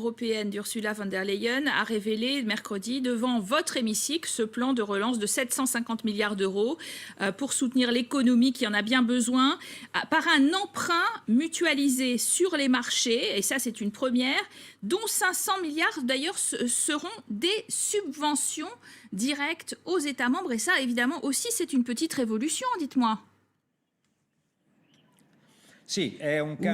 européenne d'Ursula von der Leyen a révélé mercredi devant votre hémicycle ce plan de relance de 750 milliards d'euros pour soutenir l'économie qui en a bien besoin par un emprunt mutualisé sur les marchés, et ça c'est une première, dont 500 milliards d'ailleurs seront des subventions directes aux États membres, et ça évidemment aussi c'est une petite révolution, dites-moi.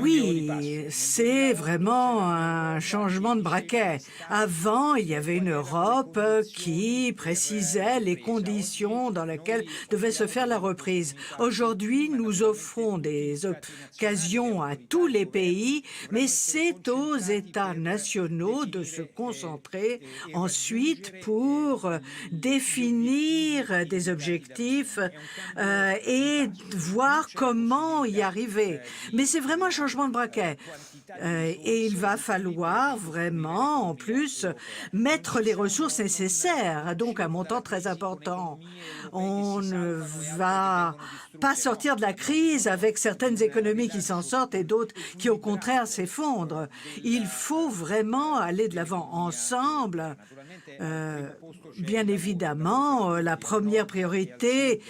Oui, c'est vraiment un changement de braquet. Avant, il y avait une Europe qui précisait les conditions dans lesquelles devait se faire la reprise. Aujourd'hui, nous offrons des occasions à tous les pays, mais c'est aux États nationaux de se concentrer ensuite pour définir des objectifs et voir comment y arriver. Mais c'est vraiment un changement de braquet. Et il va falloir vraiment, en plus, mettre les ressources nécessaires, donc un montant très important. On ne va pas sortir de la crise avec certaines économies qui s'en sortent et d'autres qui, au contraire, s'effondrent. Il faut vraiment aller de l'avant ensemble. Bien évidemment, la première priorité,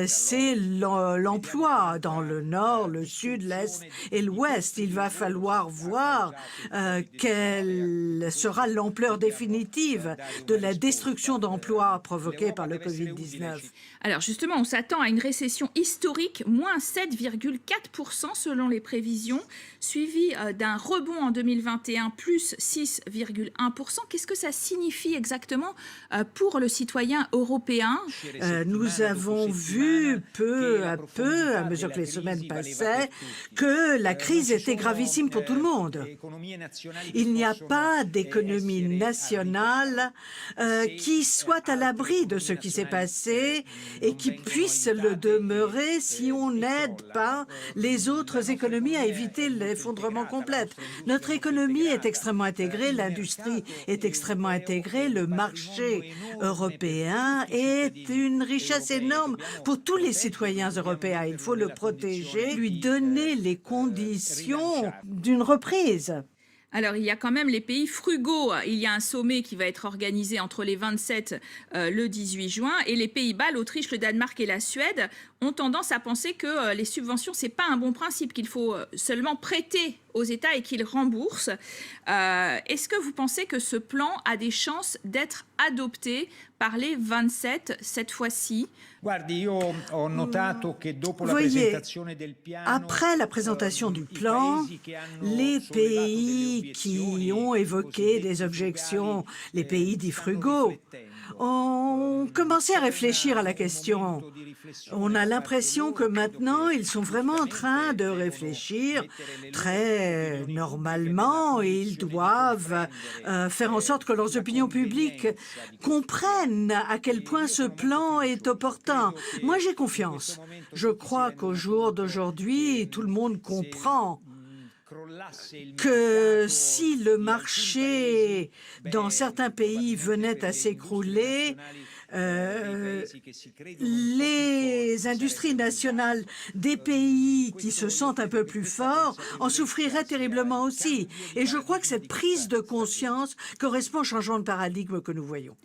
c'est l'emploi dans le nord, le sud, l'est et l'ouest. Il va falloir voir quelle sera l'ampleur définitive de la destruction d'emplois provoquée par le Covid-19. Alors justement, on s'attend à une récession historique, moins 7,4% selon les prévisions, suivie d'un rebond en 2021, plus 6,1%. Qu'est-ce que ça signifie exactement pour le citoyen européen? Nous avons vu peu à peu, à mesure que les semaines passaient, que la crise était gravissime pour tout le monde. Il n'y a pas d'économie nationale qui soit à l'abri de ce qui s'est passé et qui puisse le demeurer si on n'aide pas les autres économies à éviter l'effondrement complet. Notre économie est extrêmement intégrée, l'industrie est extrêmement intégrée, le marché européen est une richesse énorme pour tous les citoyens européens. Il faut le protéger, lui donner les conditions d'une reprise. Alors, il y a quand même les pays frugaux. Il y a un sommet qui va être organisé entre les 27 le 18 juin. Et les Pays-Bas, l'Autriche, le Danemark et la Suède ont tendance à penser que les subventions, ce n'est pas un bon principe, qu'il faut seulement prêter aux États et qu'ils remboursent. Est-ce que vous pensez que ce plan a des chances d'être adopté par les 27 cette fois-ci? Voyez, après la présentation du plan, les pays qui ont évoqué des objections, les pays dits frugaux, ont commencé à réfléchir à la question. On a l'impression que maintenant, ils sont vraiment en train de réfléchir très normalement et ils doivent faire en sorte que leurs opinions publiques comprennent à quel point ce plan est opportun. Moi, j'ai confiance. Je crois qu'au jour d'aujourd'hui, tout le monde comprend que si le marché dans certains pays venait à s'écrouler, les industries nationales des pays qui se sentent un peu plus forts en souffriraient terriblement aussi. Et je crois que cette prise de conscience correspond au changement de paradigme que nous voyons.